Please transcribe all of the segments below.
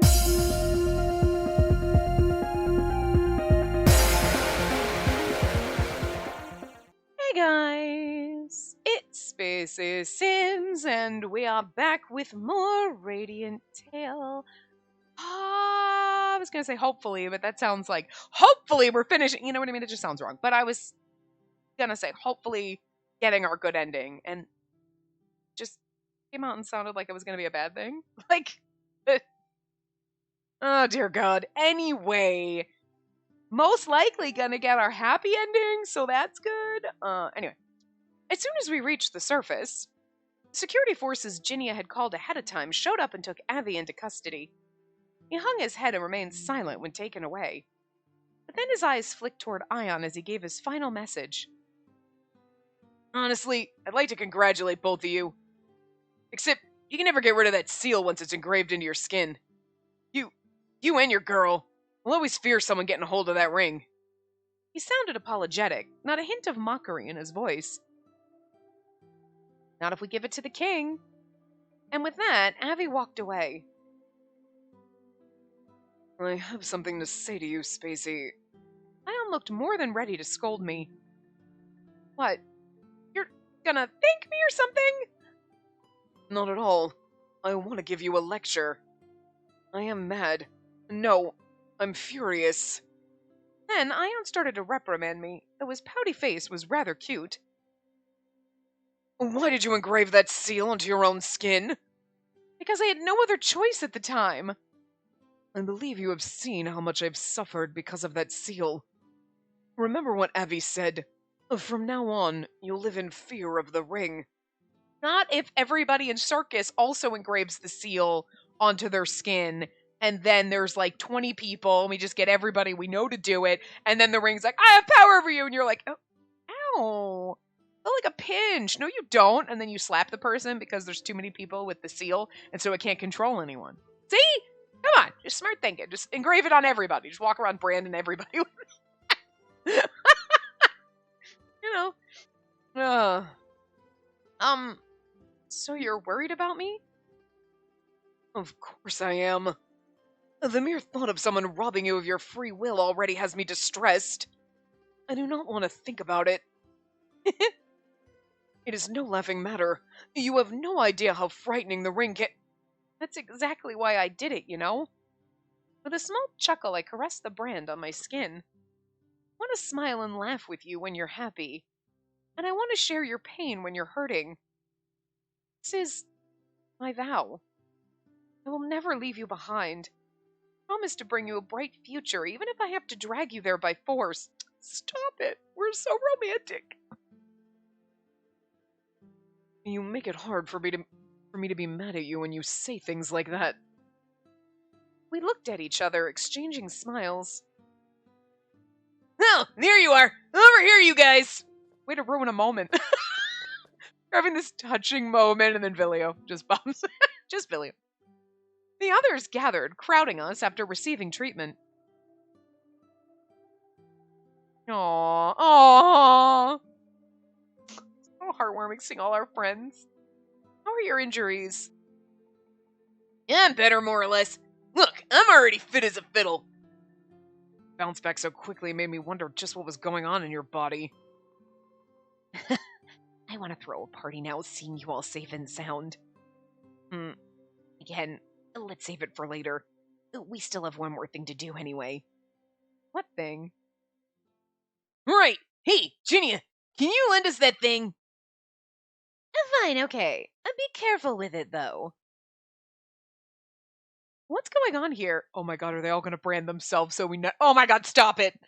Hey guys, it's Spacey Sims, and we are back with more Radiant Tale. I was gonna say hopefully, but that sounds like hopefully we're finishing. You know what I mean? It just sounds wrong. But I was gonna say hopefully getting our good ending, and just came out and sounded like it was gonna be a bad thing. Like, oh dear God. Anyway, most likely gonna get our happy ending, so that's good. Anyway. As soon as we reached the surface, the security forces Ginia had called ahead of time showed up and took Avi into custody. He hung his head and remained silent when taken away. But then his eyes flicked toward Ion as he gave his final message. Honestly, I'd like to congratulate both of you. Except, you can never get rid of that seal once it's engraved into your skin. You and your girl will always fear someone getting a hold of that ring. He sounded apologetic, not a hint of mockery in his voice. Not if we give it to the king. And with that, Avi walked away. I have something to say to you, Spacey. Ion looked more than ready to scold me. What? You're gonna thank me or something? Not at all. I want to give you a lecture. I am mad. No, I'm furious. Then Ion started to reprimand me, though his pouty face was rather cute. Why did you engrave that seal onto your own skin? Because I had no other choice at the time. I believe you have seen how much I've suffered because of that seal. Remember what Avi said. From now on, you'll live in fear of the ring. Not if everybody in Circus also engraves the seal onto their skin, and then there's like 20 people, and we just get everybody we know to do it, and then the ring's like, I have power over you, and you're like, oh, ow. Felt like a pinch. No, you don't. And then you slap the person because there's too many people with the seal, and so it can't control anyone. See? Come on. Just smart thinking. Just engrave it on everybody. Just walk around branding everybody. You know. So you're worried about me? Of course I am. The mere thought of someone robbing you of your free will already has me distressed. I do not want to think about it. It is no laughing matter. You have no idea how frightening the ring can... That's exactly why I did it, you know? With a small chuckle, I caressed the brand on my skin. I want to smile and laugh with you when you're happy. And I want to share your pain when you're hurting. This is my vow. I will never leave you behind. I promise to bring you a bright future, even if I have to drag you there by force. Stop it. We're so romantic. You make it hard for me to be mad at you when you say things like that. We looked at each other, exchanging smiles. Oh, there you are! Over here, you guys! Way to ruin a moment. We're having this touching moment, and then Vilio just bumps. Just Vilio. The others gathered, crowding us after receiving treatment. Aww. Aww. So heartwarming seeing all our friends. How are your injuries? Yeah, I'm better, more or less. Look, I'm already fit as a fiddle. Bounce back so quickly made me wonder just what was going on in your body. I want to throw a party now, seeing you all safe and sound. Again, let's save it for later. We still have one more thing to do anyway. What thing? Right! Hey, Ginia, can you lend us that thing? Fine, okay. Be careful with it, though. What's going on here? Oh my god, are they all going to brand themselves so we know? Oh my god, stop it!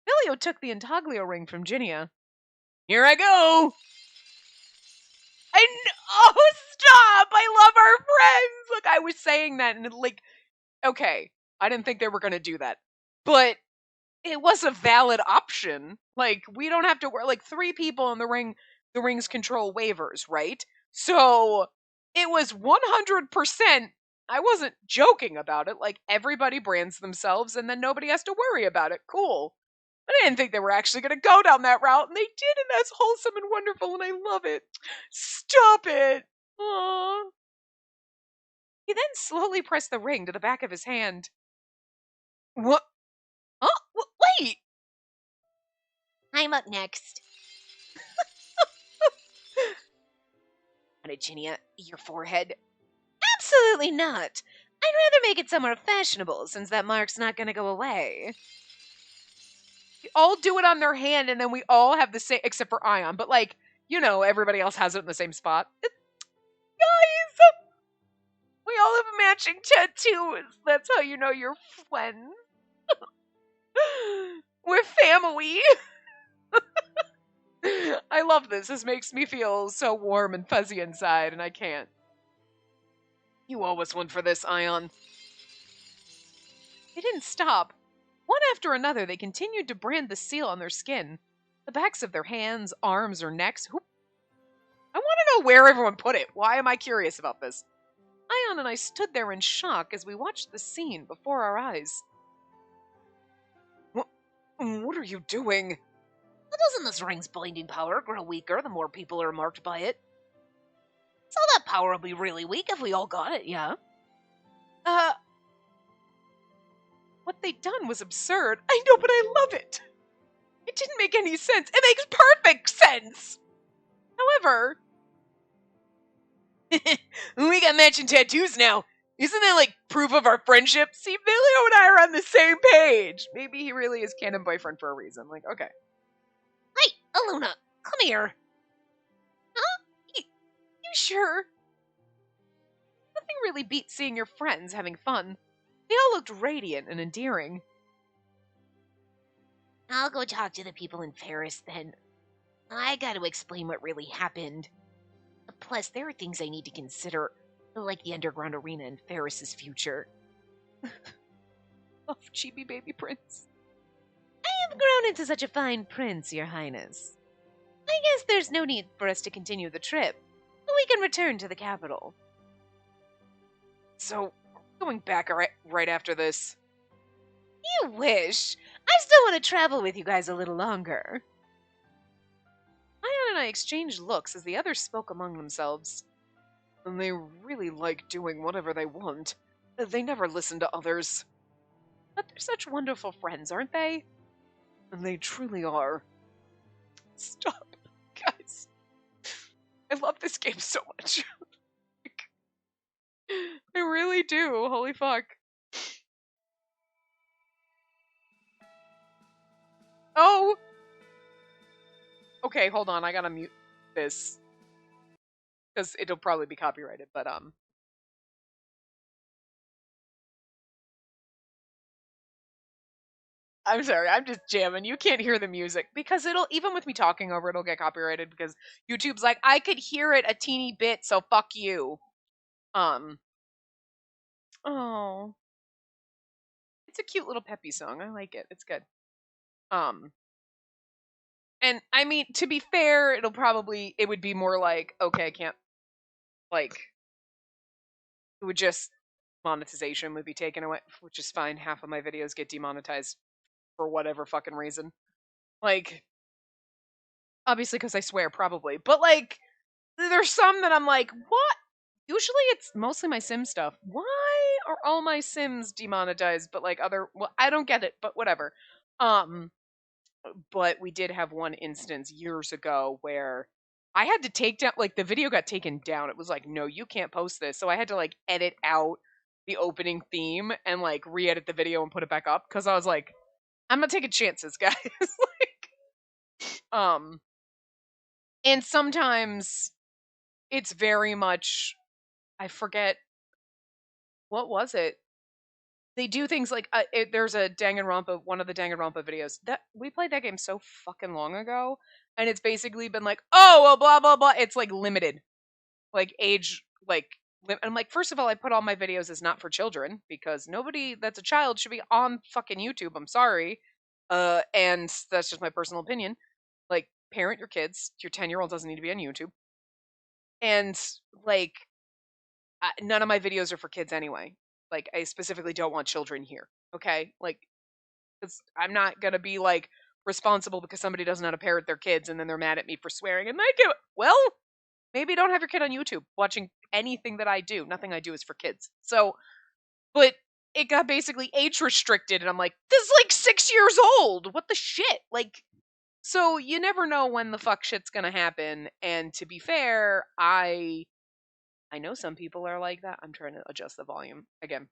Vilio took the intaglio ring from Ginia. Here I go! Oh, stop! I love our friends! Look, I was saying that, and okay, I didn't think they were going to do that. But it was a valid option. Like, we don't have to wear, 3 people in the ring's control waivers, right? So, it was 100%, I wasn't joking about it, everybody brands themselves, and then nobody has to worry about it. Cool. But I didn't think they were actually going to go down that route, and they did, and that's wholesome and wonderful, and I love it. Stop it! Aww. He then slowly pressed the ring to the back of his hand. What? Oh, wait! I'm up next. Ginia, your forehead. Absolutely not. I'd rather make it somewhere fashionable, since that mark's not gonna go away. We all do it on their hand, and then we all have the same, except for Ion. But, like, you know, everybody else has it in the same spot. Guys! We all have matching tattoos. That's how you know you're friends. We're family. I love this. This makes me feel so warm and fuzzy inside, and I can't. You owe us one for this, Ion. They didn't stop. One after another, they continued to brand the seal on their skin. The backs of their hands, arms, or necks. I want to know where everyone put it. Why am I curious about this? Ion and I stood there in shock as we watched the scene before our eyes. What are you doing? Well, doesn't this ring's binding power grow weaker the more people are marked by it? So that power will be really weak if we all got it, yeah? What they'd done was absurd. I know, but I love it. It didn't make any sense. It makes perfect sense. However, we got matching tattoos now. Isn't that like proof of our friendship? See, Vilio and I are on the same page. Maybe he really is canon boyfriend for a reason. Like, okay. Hey, Aluna, come here. Huh? You sure? Nothing really beats seeing your friends having fun. They all looked radiant and endearing. I'll go talk to the people in Faris then. I gotta explain what really happened. Plus, there are things I need to consider, like the underground arena and Faris's future. Oh, chibi baby prince. I have grown into such a fine prince, Your Highness. I guess there's no need for us to continue the trip. We can return to the capital. So, going back right after this. You wish. I still want to travel with you guys a little longer. Ion and I exchanged looks as the others spoke among themselves. And they really like doing whatever they want. They never listen to others. But they're such wonderful friends, aren't they? And they truly are. Stop, guys. I love this game so much. I really do. Holy fuck. Oh! Okay, hold on. I gotta mute this. Because it'll probably be copyrighted, but, I'm sorry, I'm just jamming. You can't hear the music. Because it'll, even with me talking over it, it'll get copyrighted because YouTube's like, I could hear it a teeny bit, so fuck you. Oh. It's a cute little peppy song. I like it. It's good. And I mean, to be fair, it would be more like, okay, I can't, like, it would just, monetization would be taken away, which is fine. Half of my videos get demonetized for whatever fucking reason. Like, obviously because I swear, probably. But, like, there's some that I'm like, what? Usually it's mostly my Sim stuff. Why are all my Sims demonetized, but, like, well, I don't get it, but whatever. But we did have one instance years ago where I had to take down, like, the video got taken down. It was like, no, you can't post this. So I had to, like, edit out the opening theme and, like, re-edit the video and put it back up because I was like, I'm not taking chances, guys. Like, and sometimes it's very much, I forget, what was it? They do things like, there's a Danganronpa, one of the Danganronpa videos that we played that game so fucking long ago, and it's basically been like, oh, well, blah, blah, blah. It's like limited, like age, like, I'm like, first of all, I put all my videos as not for children because nobody that's a child should be on fucking YouTube. I'm sorry. And that's just my personal opinion. Like, parent your kids. Your 10-year-old doesn't need to be on YouTube. And, like, none of my videos are for kids anyway. Like, I specifically don't want children here. Okay? Like, because I'm not going to be, like, responsible because somebody doesn't know how to parent their kids and then they're mad at me for swearing. And well, maybe don't have your kid on YouTube watching anything that I do. Nothing I do is for kids. So, but it got basically age restricted, and I'm like, this is like 6 years old. What the shit? Like, so you never know when the fuck shit's gonna happen. And to be fair, I know some people are like that. I'm trying to adjust the volume again.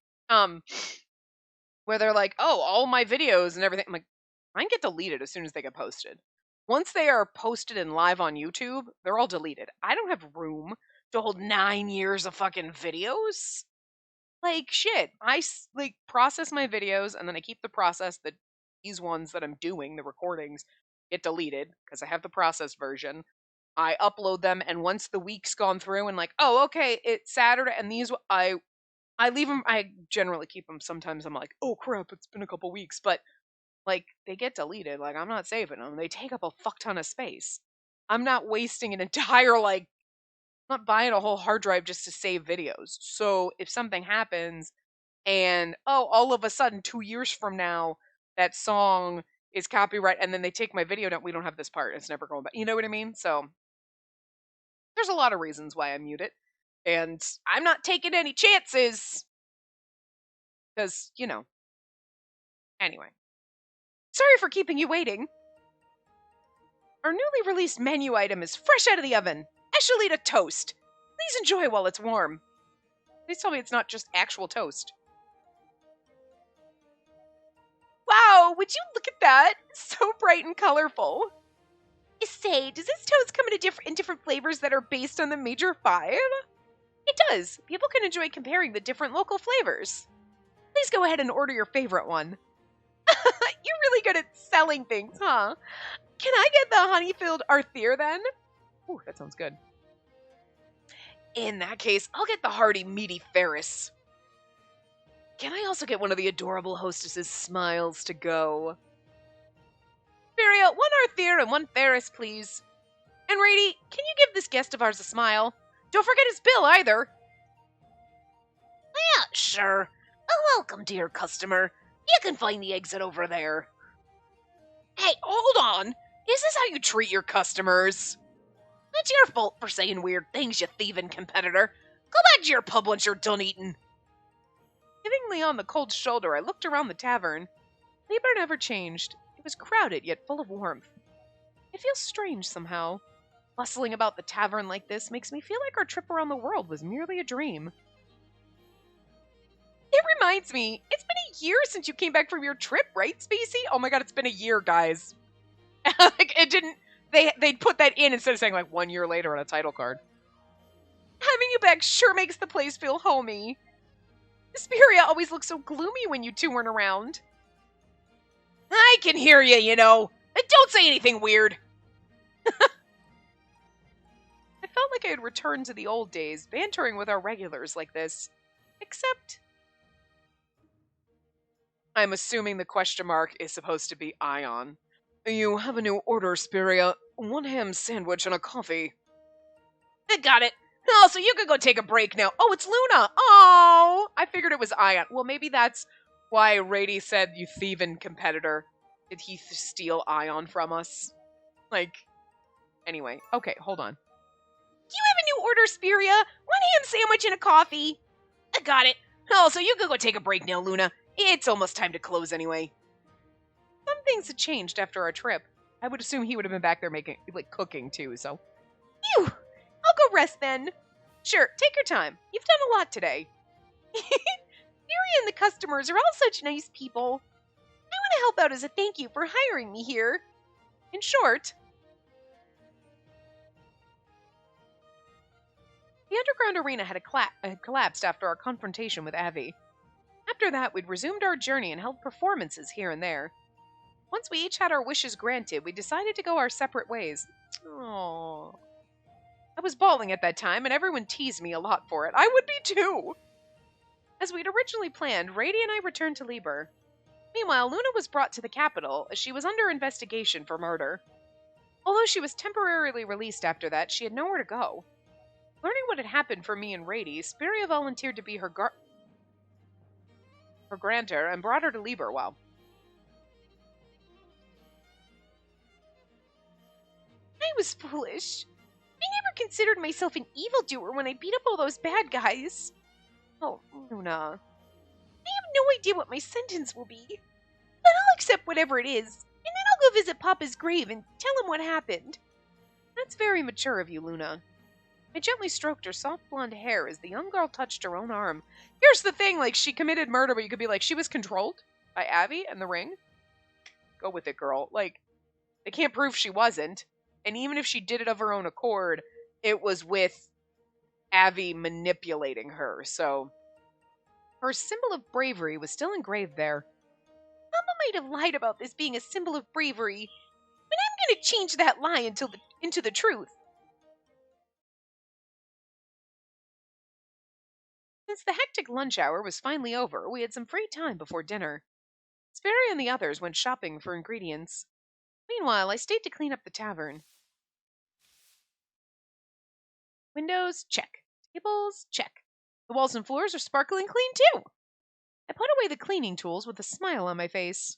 Where they're like, oh, all my videos and everything. I'm like, mine get deleted as soon as they get posted. Once they are posted and live on YouTube, they're all deleted. I don't have room to hold 9 years of fucking videos. Like, shit. I like process my videos, and then I keep the process that these ones that I'm doing, the recordings, get deleted because I have the processed version. I upload them, and once the week's gone through and like, oh, okay, it's Saturday, and these I leave them. I generally keep them. Sometimes I'm like, oh crap, it's been a couple weeks, but like they get deleted. Like I'm not saving them. They take up a fuck ton of space. I'm not wasting an entire like, I'm not buying a whole hard drive just to save videos. So if something happens and oh, all of a sudden 2 years from now that song is copyright, and then they take my video down, we don't have this part. It's never going back. You know what I mean? So there's a lot of reasons why I mute it. And I'm not taking any chances. Because, Anyway. Sorry for keeping you waiting. Our newly released menu item is fresh out of the oven. Eshalita toast. Please enjoy while it's warm. Please tell me it's not just actual toast. Wow, would you look at that? So bright and colorful. Say, does this toast come in different flavors that are based on the major 5? It does. People can enjoy comparing the different local flavors. Please go ahead and order your favorite one. You're really good at selling things, huh? Can I get the honey-filled Arthur then? Ooh, that sounds good. In that case, I'll get the hearty, meaty Ferris. Can I also get one of the adorable hostess's smiles to go? Spiria, one Arthur and one Ferris, please. And Rady, can you give this guest of ours a smile? Don't forget his bill either. Yeah, sure. Welcome, dear customer. You can find the exit over there. Hey, hold on. Is this how you treat your customers? It's your fault for saying weird things, you thieving competitor. Go back to your pub once you're done eating. Giving Leon the cold shoulder, I looked around the tavern. Liber never changed. It was crowded, yet full of warmth. It feels strange somehow. Bustling about the tavern like this makes me feel like our trip around the world was merely a dream. It reminds me, it's been a year since you came back from your trip, right, Spacey? Oh my god, it's been a year, guys. Like, it didn't... They'd put that in instead of saying, like, 1 year later on a title card. Having you back sure makes the place feel homey. Spiria always looked so gloomy when you two weren't around. I can hear you, you know. Don't say anything weird. I felt like I had returned to the old days, bantering with our regulars like this. Except... I'm assuming the question mark is supposed to be Ion. You have a new order, Spiria. 1 ham sandwich and a coffee. I got it. Oh, so you can go take a break now. Oh, it's Luna. Oh, I figured it was Ion. Well, maybe that's why Rady said, you thieving competitor. Did he steal Ion from us? Like, anyway. Okay, hold on. Do you have a new order, Spiria? 1 ham sandwich and a coffee. I got it. Oh, so you can go take a break now, Luna. It's almost time to close anyway. Some things had changed after our trip. I would assume he would have been back there making, like, cooking too, so. Phew! I'll go rest then. Sure, take your time. You've done a lot today. Fury and the customers are all such nice people. I want to help out as a thank you for hiring me here. In short, the underground arena had collapsed after our confrontation with Avi. After that, we'd resumed our journey and held performances here and there. Once we each had our wishes granted, we decided to go our separate ways. Aww. I was bawling at that time, and everyone teased me a lot for it. I would be too! As we'd originally planned, Rady and I returned to Liber. Meanwhile, Luna was brought to the capital, as she was under investigation for murder. Although she was temporarily released after that, she had nowhere to go. Learning what had happened for me and Rady, Spiria volunteered to be her grantor and brought her to Liber. Wow. I was foolish. I never considered myself an evildoer when I beat up all those bad guys. Oh, Luna. I have no idea what my sentence will be, but I'll accept whatever it is, and then I'll go visit Papa's grave and tell him what happened. That's very mature of you, Luna. I gently stroked her soft blonde hair as the young girl touched her own arm. Here's the thing, like, she committed murder, but you could be like, she was controlled by Abby and the ring. Go with it, girl. Like, they can't prove she wasn't. And even if she did it of her own accord, it was with Abby manipulating her, so her symbol of bravery was still engraved there. Mama might have lied about this being a symbol of bravery, but I'm going to change that lie into the truth. Since the hectic lunch hour was finally over, we had some free time before dinner. Sperry and the others went shopping for ingredients. Meanwhile, I stayed to clean up the tavern. Windows, check. Tables, check. The walls and floors are sparkling clean, too. I put away the cleaning tools with a smile on my face.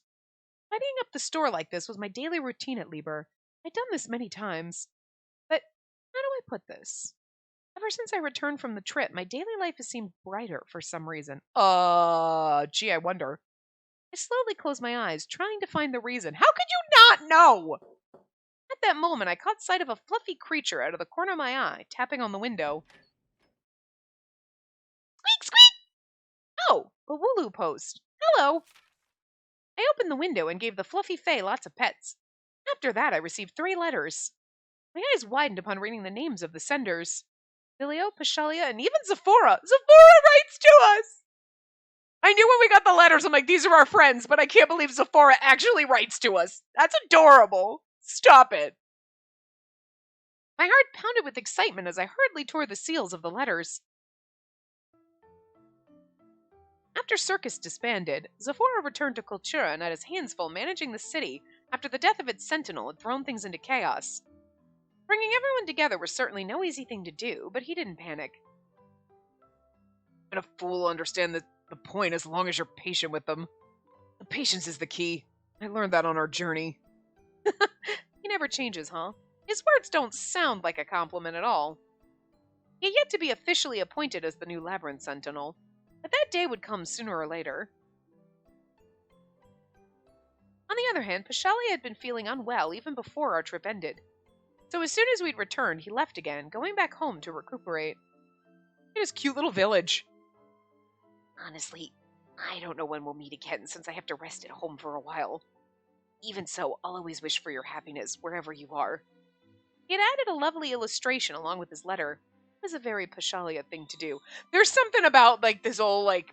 Tidying up the store like this was my daily routine at Lieber. I'd done this many times. But how do I put this? Ever since I returned from the trip, my daily life has seemed brighter for some reason. Gee, I wonder. I slowly closed my eyes, trying to find the reason. How could you not know? At that moment, I caught sight of a fluffy creature out of the corner of my eye, tapping on the window. Squeak, squeak! Oh, a Wooloo post. Hello. I opened the window and gave the fluffy Fae lots of pets. After that, I received 3 letters. My eyes widened upon reading the names of the senders. Vilio, Pashalia, and even Zephora. Zephora writes to us! I knew when we got the letters, I'm like, these are our friends, but I can't believe Zephora actually writes to us. That's adorable. Stop it. My heart pounded with excitement as I hurriedly tore the seals of the letters. After Circus disbanded, Zephora returned to Kultura and had his hands full managing the city after the death of its sentinel had thrown things into chaos. Bringing everyone together was certainly no easy thing to do, but he didn't panic. And a fool will understand the point as long as you're patient with them. The patience is the key. I learned that on our journey. He never changes, huh? His words don't sound like a compliment at all. He had yet to be officially appointed as the new Labyrinth Sentinel, but that day would come sooner or later. On the other hand, Pashalia had been feeling unwell even before our trip ended. So as soon as we'd returned, he left again, going back home to recuperate. In his cute little village. Honestly, I don't know when we'll meet again since I have to rest at home for a while. Even so, I'll always wish for your happiness wherever you are. He had added a lovely illustration along with his letter. It was a very Pashalia thing to do. There's something about, like, this old, like,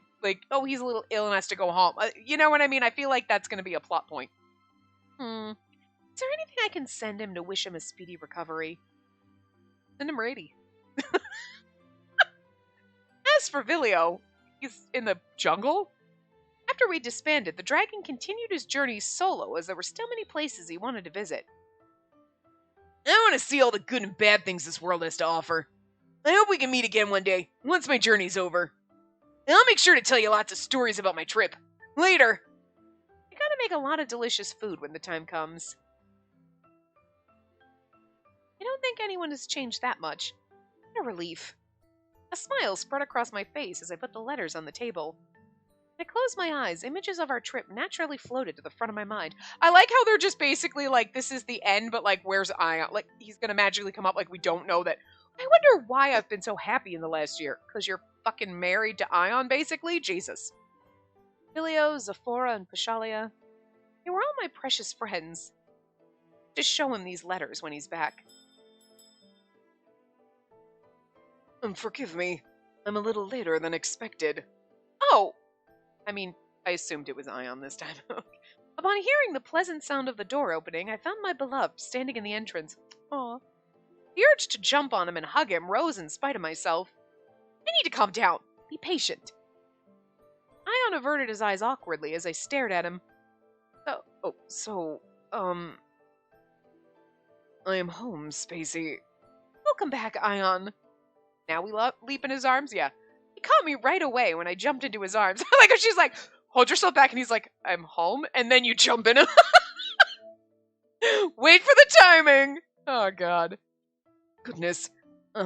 oh, he's a little ill and has to go home. You know what I mean? I feel like that's going to be a plot point. Is there anything I can send him to wish him a speedy recovery? Send him Rady. As for Vilio, he's in the jungle? After we disbanded, the dragon continued his journey solo as there were still many places he wanted to visit. I want to see all the good and bad things this world has to offer. I hope we can meet again one day, once my journey's over. And I'll make sure to tell you lots of stories about my trip. Later! I gotta make a lot of delicious food when the time comes. I don't think anyone has changed that much. What a relief. A smile spread across my face as I put the letters on the table. When I closed my eyes, images of our trip naturally floated to the front of my mind. I like how they're just basically like, this is the end, but like, where's Ion? Like, he's gonna magically come up like we don't know that. I wonder why I've been so happy in the last year. Because you're fucking married to Ion, basically? Jesus. Filio, Zephora, and Pashalia. They were all my precious friends. Just show him these letters when he's back. Forgive me. I'm a little later than expected. Oh! I mean, I assumed it was Ion this time. Upon hearing the pleasant sound of the door opening, I found my beloved standing in the entrance. Aw. The urge to jump on him and hug him rose in spite of myself. I need to calm down. Be patient. Ion averted his eyes awkwardly as I stared at him. I am home, Spacey. Welcome back, Ion. Now we leap in his arms? Yeah. He caught me right away when I jumped into his arms. Like, she's like, hold yourself back, and he's like, I'm home? And then you jump in him. Wait for the timing! Oh, God. Goodness.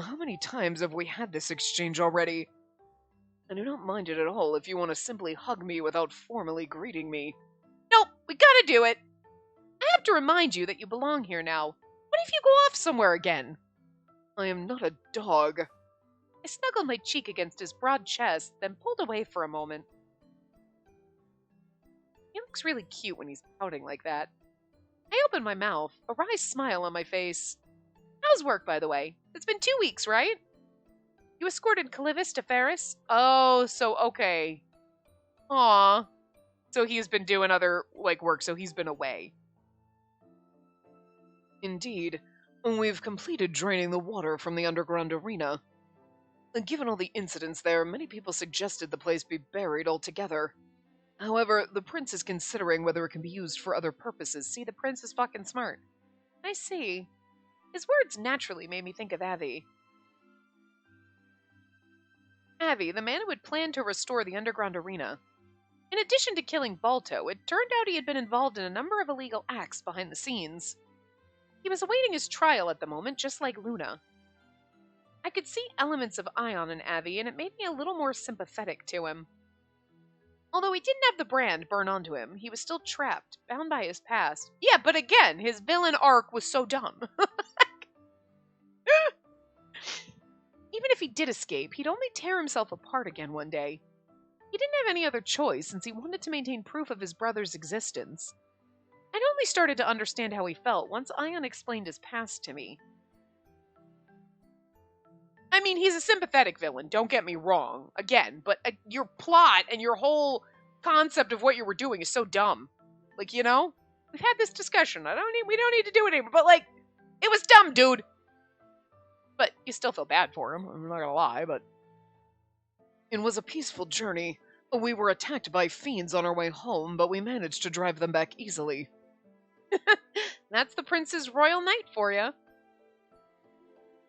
How many times have we had this exchange already? I do not mind it at all if you want to simply hug me without formally greeting me. Nope, we gotta do it. I have to remind you that you belong here now. What if you go off somewhere again? I am not a dog. I snuggled my cheek against his broad chest, then pulled away for a moment. He looks really cute when he's pouting like that. I opened my mouth, a wry smile on my face. How's work, by the way? It's been 2 weeks, right? You escorted Calivis to Ferris? Oh, so okay. Aw. So he's been doing other, work, so he's been away. Indeed. We've completed draining the water from the underground arena. Given all the incidents there, many people suggested the place be buried altogether. However, the prince is considering whether it can be used for other purposes. See, the prince is fucking smart. I see. His words naturally made me think of Avi. Avi, the man who had planned to restore the underground arena. In addition to killing Balto, it turned out he had been involved in a number of illegal acts behind the scenes. He was awaiting his trial at the moment, just like Luna. I could see elements of Ion in Avi, and it made me a little more sympathetic to him. Although he didn't have the brand burn onto him, he was still trapped, bound by his past. Yeah, but again, his villain arc was so dumb. Even if he did escape, he'd only tear himself apart again one day. He didn't have any other choice since he wanted to maintain proof of his brother's existence. I'd only started to understand how he felt once Ion explained his past to me. I mean, he's a sympathetic villain, don't get me wrong, again, but your plot and your whole concept of what you were doing is so dumb. We've had this discussion. We don't need to do it anymore, but it was dumb, dude. But you still feel bad for him, I'm not gonna lie, but... It was a peaceful journey. We were attacked by fiends on our way home, but we managed to drive them back easily. That's the prince's royal knight for you.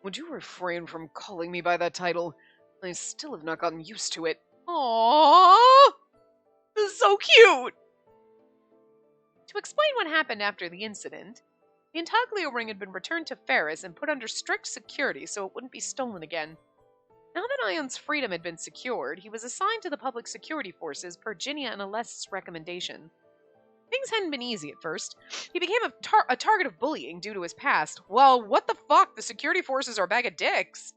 Would you refrain from calling me by that title? I still have not gotten used to it. Aww! This is so cute! To explain what happened after the incident, the intaglio ring had been returned to Ferris and put under strict security so it wouldn't be stolen again. Now that Ion's freedom had been secured, he was assigned to the public security forces per Ginnia and Ales's recommendation. Things hadn't been easy at first. He became a target of bullying due to his past. Well, what the fuck? The security forces are a bag of dicks.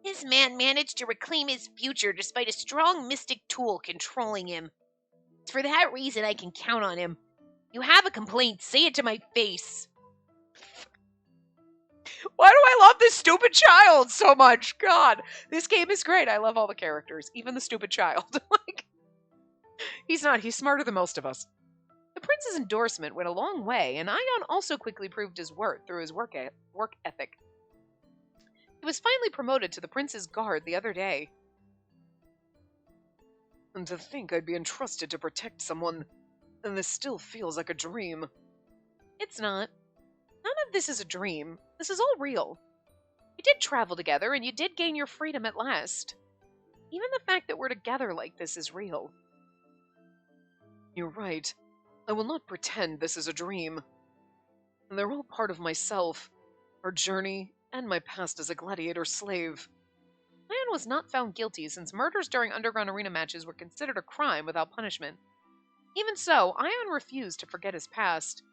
This man managed to reclaim his future despite a strong mystic tool controlling him. It's for that reason I can count on him. You have a complaint, say it to my face. Why do I love this stupid child so much? God, this game is great. I love all the characters, even the stupid child. He's smarter than most of us. The prince's endorsement went a long way, and Ion also quickly proved his worth through his work ethic. He was finally promoted to the prince's guard the other day. And to think I'd be entrusted to protect someone, and this still feels like a dream. It's not. None of this is a dream. This is all real. You did travel together, and you did gain your freedom at last. Even the fact that we're together like this is real. You're right. I will not pretend this is a dream. They're all part of myself, our journey, and my past as a gladiator slave. Ion was not found guilty since murders during Underground Arena matches were considered a crime without punishment. Even so, Ion refused to forget his past.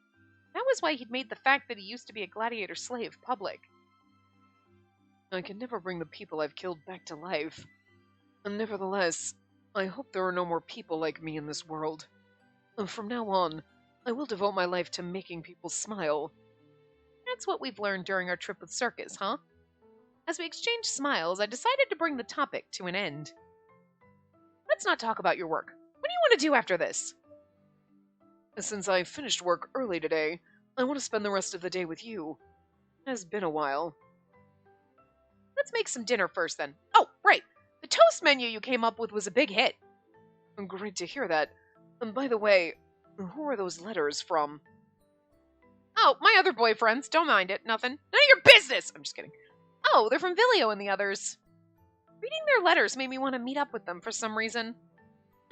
That was why he'd made the fact that he used to be a gladiator slave public. I can never bring the people I've killed back to life. And nevertheless, I hope there are no more people like me in this world. From now on, I will devote my life to making people smile. That's what we've learned during our trip with Circus, huh? As we exchanged smiles, I decided to bring the topic to an end. Let's not talk about your work. What do you want to do after this? Since I finished work early today, I want to spend the rest of the day with you. It has been a while. Let's make some dinner first, then. Oh, right. The toast menu you came up with was a big hit. Great to hear that. And by the way, who are those letters from? Oh, my other boyfriends. Don't mind it. Nothing. None of your business! I'm just kidding. Oh, they're from Vilio and the others. Reading their letters made me want to meet up with them for some reason.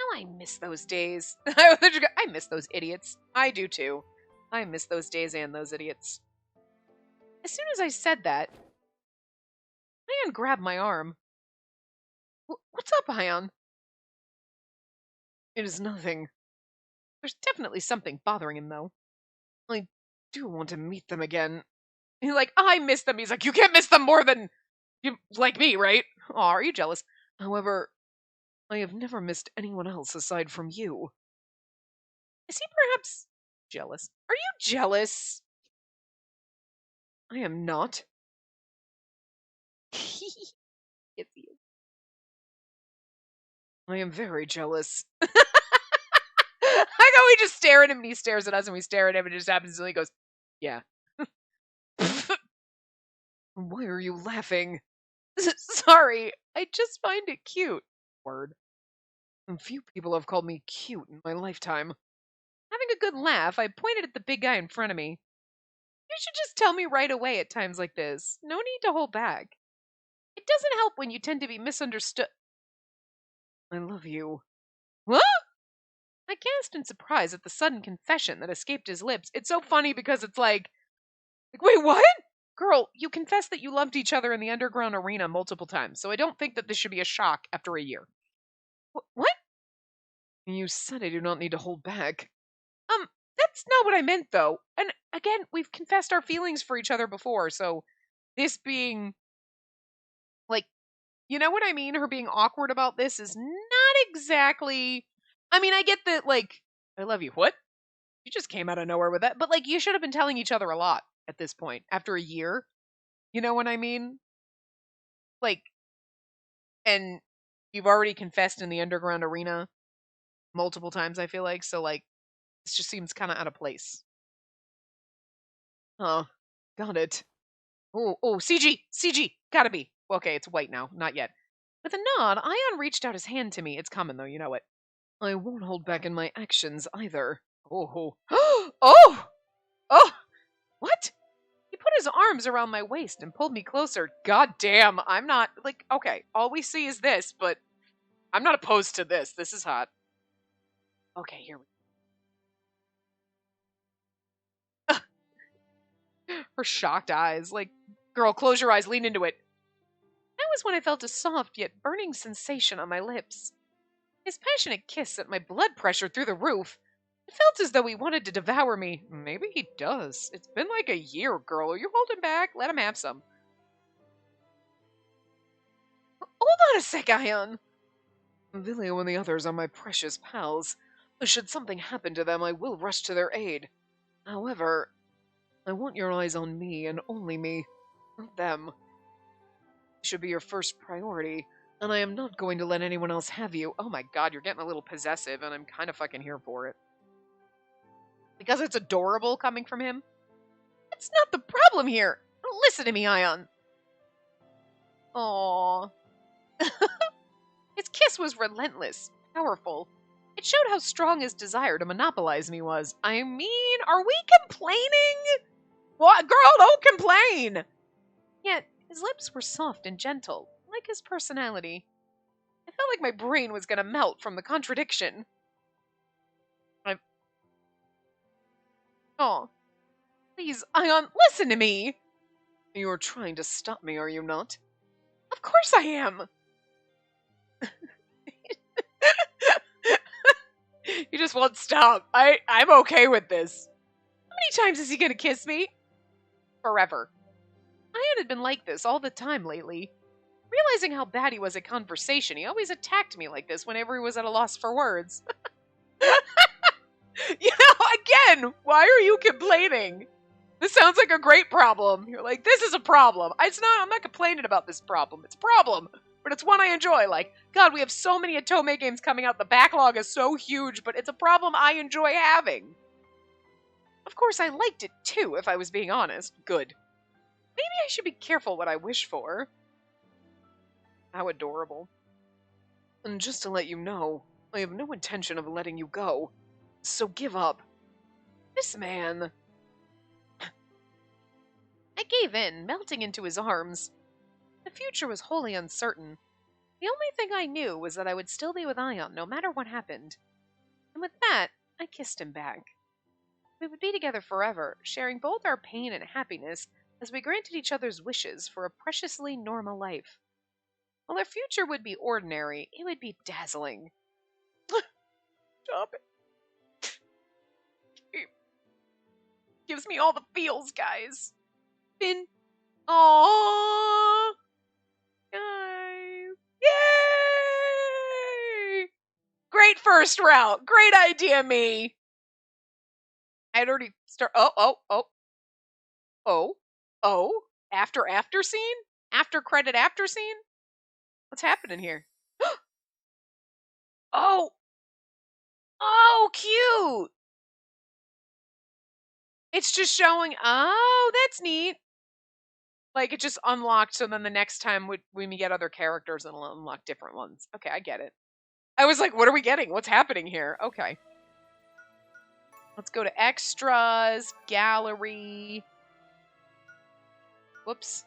Now I miss those days. I miss those idiots. I do too. I miss those days and those idiots. As soon as I said that, Ion grabbed my arm. What's up, Ion? It is nothing. There's definitely something bothering him, though. I do want to meet them again. He's like, I miss them. He's like, you can't miss them more than you like me, right? Aw, are you jealous? However, I have never missed anyone else aside from you. Is he perhaps jealous? Are you jealous? I am not. Yes, he is. I am very jealous. I go, we just stare at him and he stares at us and we stare at him and it just happens and he goes, yeah. Why are you laughing? Sorry, I just find it cute. Word. Few people have called me cute in my lifetime. Having a good laugh, I pointed at the big guy in front of me. You should just tell me right away at times like this. No need to hold back. It doesn't help when you tend to be misunderstood. I love you. What? I gasped in surprise at the sudden confession that escaped his lips. It's so funny because it's like, wait, what? Girl, you confessed that you loved each other in the underground arena multiple times, so I don't think that this should be a shock after a year. What? You said I do not need to hold back. That's not what I meant, though. And again, we've confessed our feelings for each other before, so this being, like, you know what I mean? Her being awkward about this is not exactly. I mean, I get that, like, I love you. What? You just came out of nowhere with that. But, like, you should have been telling each other a lot at this point, after a year. You know what I mean? Like, and you've already confessed in the underground arena multiple times, I feel like. So, like, this just seems kind of out of place. Huh. Got it. Oh, CG, gotta be. Okay, it's white now, not yet. With a nod, Ion reached out his hand to me. It's coming, though, you know it. I won't hold back in my actions either. Oh, oh, oh, what? He put his arms around my waist and pulled me closer. God damn, I'm not, like, okay, all we see is this, but I'm not opposed to this. This is hot. Okay, here we go. Her shocked eyes, like, girl, close your eyes, lean into it. That was when I felt a soft yet burning sensation on my lips. His passionate kiss sent my blood pressure through the roof. It felt as though he wanted to devour me. Maybe he does. It's been like a year, girl. Are you holding back? Let him have some. Hold on a sec, Ion. Vilio and the others are my precious pals. Should something happen to them, I will rush to their aid. However, I want your eyes on me and only me, not them. Should be your first priority, and I am not going to let anyone else have you. Oh my god, you're getting a little possessive, and I'm kind of fucking here for it. Because it's adorable coming from him? That's not the problem here. Listen to me, Ion. Aww. His kiss was relentless, powerful. It showed how strong his desire to monopolize me was. I mean, are we complaining? What? Girl, don't complain! Yet, his lips were soft and gentle, like his personality. I felt like my brain was gonna melt from the contradiction. Oh, please, Ion, listen to me! You're trying to stop me, are you not? Of course I am! You just won't stop. I'm okay with this. How many times is he gonna kiss me? Forever. Ion had been like this all the time lately. Realizing how bad he was at conversation, he always attacked me like this whenever he was at a loss for words. You know, again, why are you complaining? This sounds like a great problem. You're like, this is a problem. It's not, I'm not complaining about this problem. It's a problem, but it's one I enjoy. Like, God, we have so many Otome games coming out. The backlog is so huge, but it's a problem I enjoy having. Of course, I liked it too, if I was being honest. Good. Maybe I should be careful what I wish for. How adorable. And just to let you know, I have no intention of letting you go. So give up. This man. I gave in, melting into his arms. The future was wholly uncertain. The only thing I knew was that I would still be with Ion no matter what happened. And with that, I kissed him back. We would be together forever, sharing both our pain and happiness, as we granted each other's wishes for a preciously normal life. While our future would be ordinary, it would be dazzling. Stop it. It gives me all the feels, guys. Finn. Aww. Guys. Yay! Great first route. Great idea, me. I'd already Oh. After scene? After credit after scene? What's happening here? Oh! Oh, cute! It's just showing, oh, that's neat. Like, it just unlocked, so then the next time when we get other characters, it'll unlock different ones. Okay, I get it. I was like, what are we getting? What's happening here? Okay. Let's go to extras, gallery. Whoops.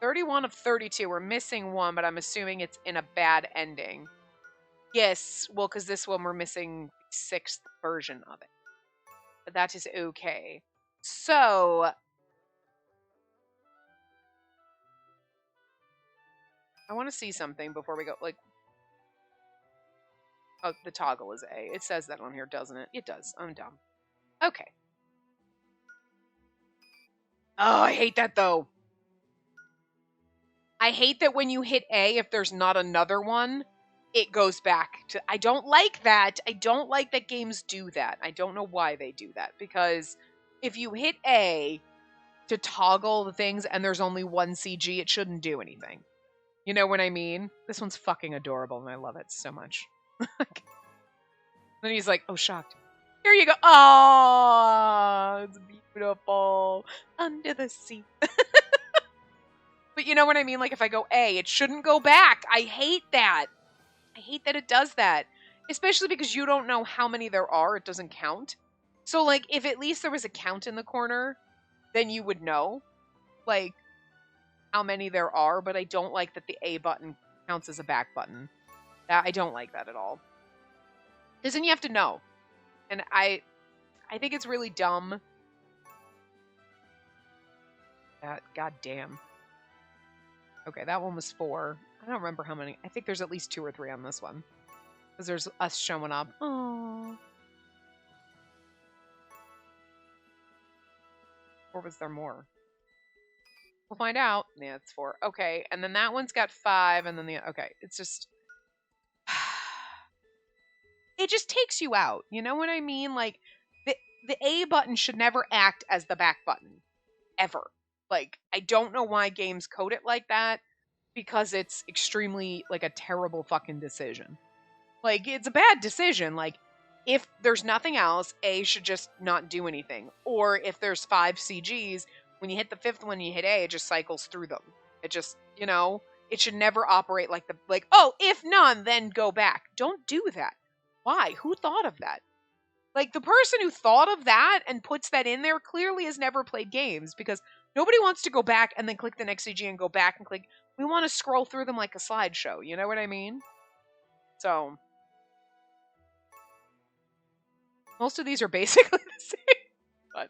31 of 32. We're missing one, but I'm assuming it's in a bad ending. Yes, well, because this one we're missing the 6th version of it. But that is okay. So, I want to see something before we go. Like, oh, the toggle is A. It says that on here, doesn't it? It does. I'm dumb. Okay. Oh, I hate that, though. I hate that when you hit A, if there's not another one, it goes back to... I don't like that. I don't like that games do that. I don't know why they do that. Because if you hit A to toggle the things and there's only one CG, it shouldn't do anything. You know what I mean? This one's fucking adorable and I love it so much. Then he's like, oh, shocked. Here you go. Oh, it's beautiful. Under the sea. But you know what I mean? Like, if I go A, it shouldn't go back. I hate that. I hate that it does that. Especially because you don't know how many there are. It doesn't count. So, like, if at least there was a count in the corner, then you would know, like, how many there are. But I don't like that the A button counts as a back button. I don't like that at all. Because then you have to know. And I think it's really dumb. God damn. Okay, that one was 4. I don't remember how many. I think there's at least 2 or 3 on this one. Because there's us showing up. Oh. Or was there more? We'll find out. Yeah, it's 4. Okay, and then that one's got 5, and then the... Okay, it's just... It just takes you out. You know what I mean? Like, the A button should never act as the back button. Ever. Like, I don't know why games code it like that, because it's extremely, like, a terrible fucking decision. Like, it's a bad decision. Like, if there's nothing else, A should just not do anything. Or if there's 5 CGs, when you hit the 5th one, you hit A, it just cycles through them. It just, you know, it should never operate like oh, if none, then go back. Don't do that. Why? Who thought of that? Like, the person who thought of that and puts that in there clearly has never played games, because nobody wants to go back and then click the next CG and go back and click. We want to scroll through them like a slideshow. You know what I mean? So, most of these are basically the same. But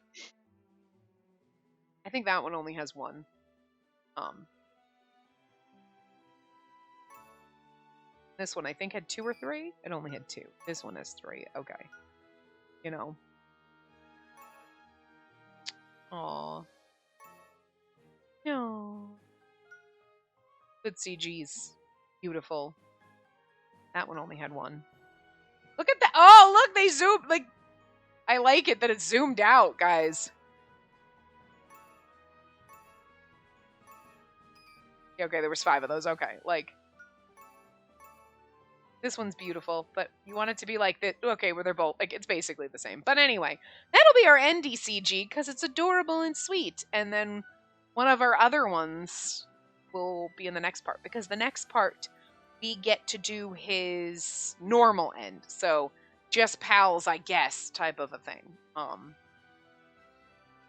I think that one only has 1. This one, I think, had 2 or 3. It only had 2. This one has 3. Okay. You know. Aww. No. Good CGs. Beautiful. That one only had 1. Look at that. Oh, look, they zoomed. Like, I like it that it's zoomed out, guys. Okay, there was 5 of those. Okay, like, this one's beautiful, but you want it to be like that. Okay, where they're both, like, it's basically the same. But anyway, that'll be our NDCG because it's adorable and sweet. And then one of our other ones will be in the next part, because the next part we get to do his normal end. So just pals, I guess, type of a thing.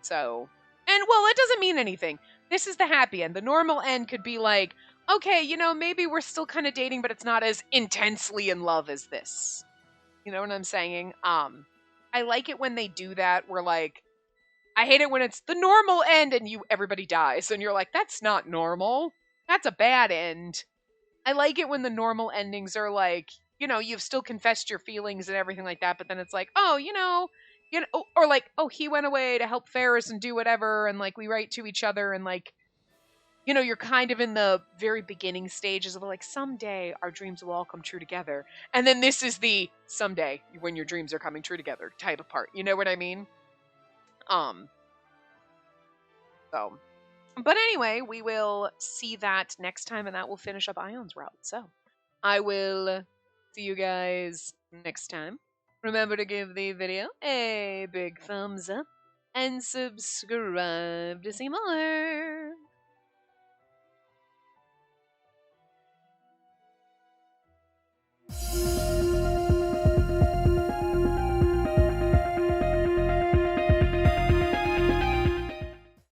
So, and well, it doesn't mean anything. This is the happy end. The normal end could be like, okay, you know, maybe we're still kind of dating, but it's not as intensely in love as this. You know what I'm saying? I like it when they do that, where, like, I hate it when it's the normal end and everybody dies and you're like, that's not normal. That's a bad end. I like it when the normal endings are like, you've still confessed your feelings and everything like that, but then it's like, oh, or like, oh, he went away to help Ferris and do whatever, and like we write to each other, and like, you're kind of in the very beginning stages of like, someday our dreams will all come true together. And then this is the someday when your dreams are coming true together type of part. You know what I mean? So, but anyway, we will see that next time, and that will finish up Ion's route. So, I will see you guys next time. Remember to give the video a big thumbs up and subscribe to see more.